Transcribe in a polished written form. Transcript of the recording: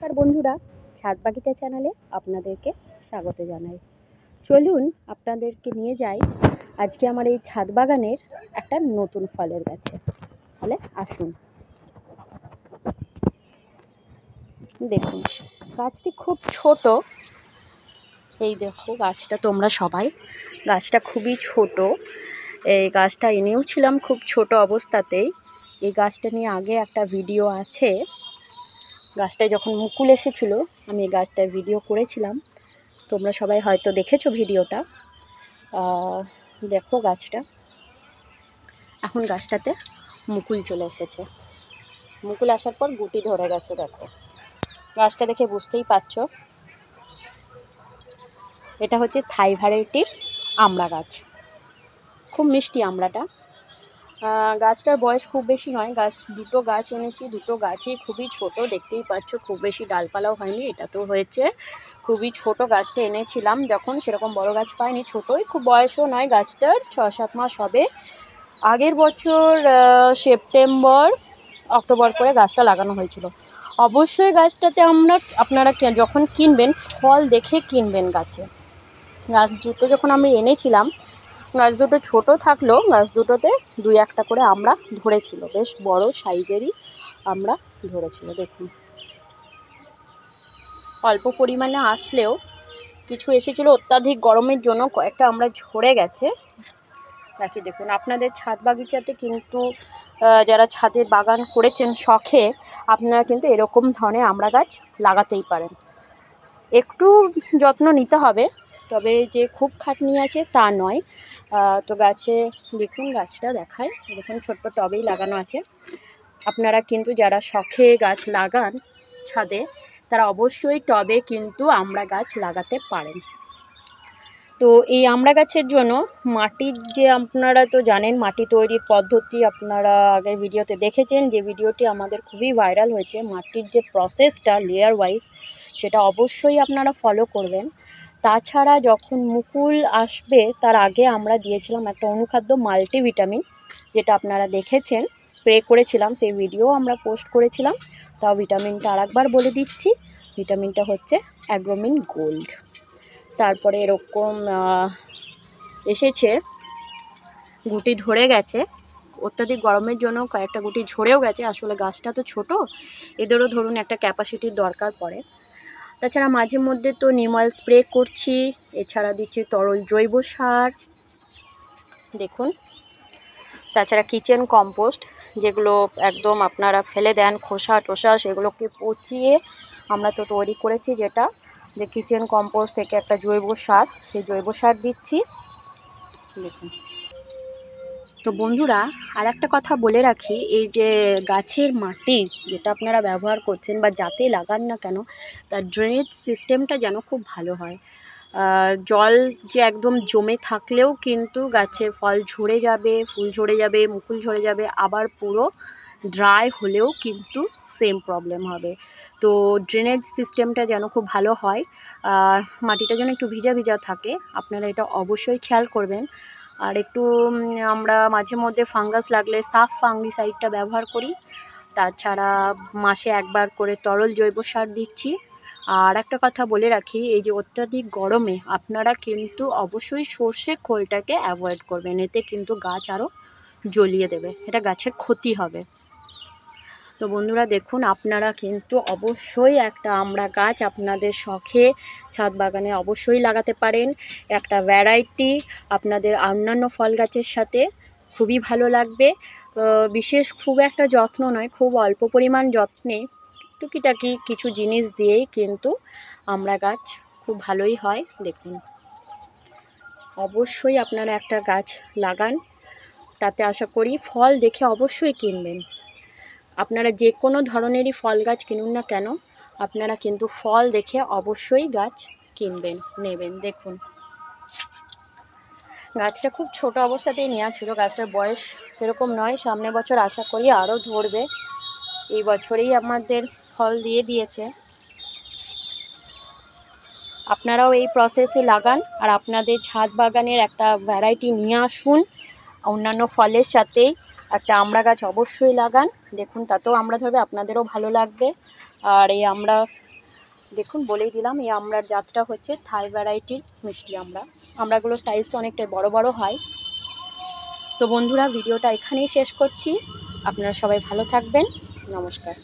নমস্কার বন্ধুরা, ছাদ বাগিচা চ্যানেলে আপনাদেরকে স্বাগত জানাই। চলুন আপনাদেরকে নিয়ে যাই আজকে আমার এই ছাদ বাগানের একটা নতুন ফলের গাছে। তাহলে আসুন। দেখুন, গাছটি খুব ছোট। এই দেখো গাছটা, তোমরা সবাই, গাছটা খুবই ছোট। এই গাছটা এনেও ছিলাম খুব ছোট অবস্থাতেই। এই গাছটা নিয়ে আগে একটা ভিডিও আছে। গাছটায় যখন মুকুল এসেছিল আমি এই গাছটার ভিডিও করেছিলাম, তোমরা সবাই হয়তো দেখেছো ভিডিওটা। দেখো গাছটা, এখন গাছটাতে মুকুল চলে এসেছে। মুকুল আসার পর গুটি ধরে গেছে। দেখো গাছটা দেখে বুঝতেই পারছো, এটা হচ্ছে থাই ভ্যারাইটির আমড়া গাছ। খুব মিষ্টি আমড়াটা। গাছটার বয়স খুব বেশি নয়। দুটো গাছ এনেছি, দুটো গাছই খুবই ছোট, দেখতেই পাচ্ছ। খুব বেশি ডালপালাও হয়নি, এটা তো হয়েছে খুবই ছোট। গাছটা এনেছিলাম যখন, সেরকম বড় গাছ পাইনি, ছোটই, খুব বয়সও নয় গাছটার, 6-7 মাস হবে। আগের বছর সেপ্টেম্বর অক্টোবর করে গাছটা লাগানো হয়েছিল। অবশ্যই গাছটাতে আপনারা যখন কিনবেন ফল দেখে কিনবেন। গাছ দুটো যখন আমি এনেছিলাম, গাছ দুটো ছোট থাকলেও গাছ দুটোতে 2-1টা করে আমড়া ধরেছিল, বেশ বড় সাইজেরই আমড়া ধরেছিল। দেখুন, অল্প পরিমাণে আসলেও কিছু এসেছিলো, অত্যাধিক গরমের জন্য কয়েকটা আমড়া ঝরে গেছে। বাকি দেখুন, আপনাদের ছাদ বাগিচাতে কিন্তু যারা ছাদে বাগান করেছেন শখে, আপনারা কিন্তু এরকম ধরনের আমড়া গাছ লাগাতেই পারেন। একটু যত্ন নিতে হবে, তবে যে খুব খাটনি আছে তা নয়। তো গাছে দেখুন, গাছটা দেখায়, দেখুন ছোট্ট টবেই লাগানো আছে। আপনারা কিন্তু যারা শখে গাছ লাগান ছাদে, তারা অবশ্যই টবে কিন্তু আমড়া গাছ লাগাতে পারেন। তো এই আমড়া গাছের জন্য মাটির যে, আপনারা তো জানেন মাটি তৈরির পদ্ধতি, আপনারা আগের ভিডিওতে দেখেছেন, যে ভিডিওটি আমাদের খুবই ভাইরাল হয়েছে। মাটির যে প্রসেসটা লেয়ার ওয়াইজ, সেটা অবশ্যই আপনারা ফলো করবেন। তাছাড়া যখন মুকুল আসবে তার আগে আমরা দিয়েছিলাম একটা অনুখাদ্য মাল্টিভিটামিন, যেটা আপনারা দেখেছেন, স্প্রে করেছিলাম, সেই ভিডিও আমরা পোস্ট করেছিলাম। তাও ভিটামিনটা আরেকবার বলে দিচ্ছি, ভিটামিনটা হচ্ছে অ্যাগ্রোমিন গোল্ড। তারপরে এরকম এসেছে, গুটি ধরে গেছে। অত্যাধিক গরমের জন্য কয়েকটা গুটি ঝরেও গেছে। আসলে গাছটা তো ছোট, এদেরও ধরুন একটা ক্যাপাসিটির দরকার পড়ে। তাছাড়া মাঝে মধ্যে তো নিম অয়েল স্প্রে করছি, এছাড়া দিচ্ছি তরল জৈব সার, দেখুন। তাছাড়া কিচেন কম্পোস্ট, যেগুলো একদম আপনারা ফেলে দেন খোসা টোসা, সেগুলোকে পচিয়ে আমরা তো তৈরি করেছি, যেটা যে কিচেন কম্পোস্ট থেকে একটা জৈব সার, সেই জৈব সার দিচ্ছি, দেখুন। তো বন্ধুরা, আর একটা কথা বলে রাখি, এই যে গাছের মাটি যেটা আপনারা ব্যবহার করছেন বা যাতে লাগান না কেন, তার ড্রেনেজ সিস্টেমটা যেন খুব ভালো হয়। জল যে একদম জমে থাকলেও কিন্তু গাছের ফল ঝরে যাবে, ফুল ঝরে যাবে, মুকুল ঝরে যাবে, আবার পুরো ড্রাই হলেও কিন্তু সেম প্রবলেম হবে। তো ড্রেনেজ সিস্টেমটা যেন খুব ভালো হয়, আর মাটিটা যেন একটু ভিজা ভিজা থাকে, আপনারা এটা অবশ্যই খেয়াল করবেন। আর একটু আমরা মাঝে মধ্যে ফাঙ্গাস লাগলে সাফ ফাঙ্গিসাইডটা ব্যবহার করি। তাছাড়া মাসে একবার করে তরল জৈব সার দিচ্ছি। আর একটা কথা বলে রাখি, এই যে অত্যাধিক গরমে আপনারা কিন্তু অবশ্যই সর্ষে খোলটাকে অ্যাভয়েড করবেন, এতে কিন্তু গাছ আরও জ্বলিয়ে দেবে, এটা গাছের ক্ষতি হবে। তো বন্ধুরা দেখুন, আপনারা কিন্তু অবশ্যই একটা আমড়া গাছ আপনাদের শখে ছাদ বাগানে অবশ্যই লাগাতে পারেন। একটা ভ্যারাইটি আপনাদের অন্যান্য ফল গাছের সাথে খুবই ভালো লাগবে। বিশেষ খুব একটা যত্ন নয়, খুব অল্প পরিমাণ যত্নে টুকিটাকি কিছু জিনিস দিয়েই কিন্তু আমড়া গাছ খুব ভালোই হয়। দেখুন, অবশ্যই আপনারা একটা গাছ লাগান, তাতে আশা করি ফল দেখে অবশ্যই কিনবেন। আপনারা যে কোনো ধরনেরই ফল গাছ কিনুন না কেন, আপনারা কিন্তু ফল দেখে অবশ্যই গাছ কিনবেন, নেবেন। দেখুন, গাছটা খুব ছোট অবস্থাতেই নেওয়া ছিল, গাছটার বয়স সেরকম নয়। সামনের বছর আশা করি আরও ধরবে, এই বছরেই আমাদের ফল দিয়ে দিয়েছে। আপনারাও এই প্রসেসে লাগান, আর আপনাদের ছাদ বাগানের একটা ভ্যারাইটি নিয়ে আসুন, অন্যান্য ফলের সাথেই একটা আমড়া গাছ অবশ্যই লাগান। দেখুন, তাতেও আমড়া ধরবে, আপনাদেরও ভালো লাগবে। আর এই আমড়া দেখুন বলেই দিলাম, এই আমড়ার জাতটা হচ্ছে থাই ভ্যারাইটির মিষ্টি আমড়াগুলোর সাইজটা অনেকটাই বড় বড় হয়। তো বন্ধুরা, ভিডিওটা এখানেই শেষ করছি। আপনারা সবাই ভালো থাকবেন। নমস্কার।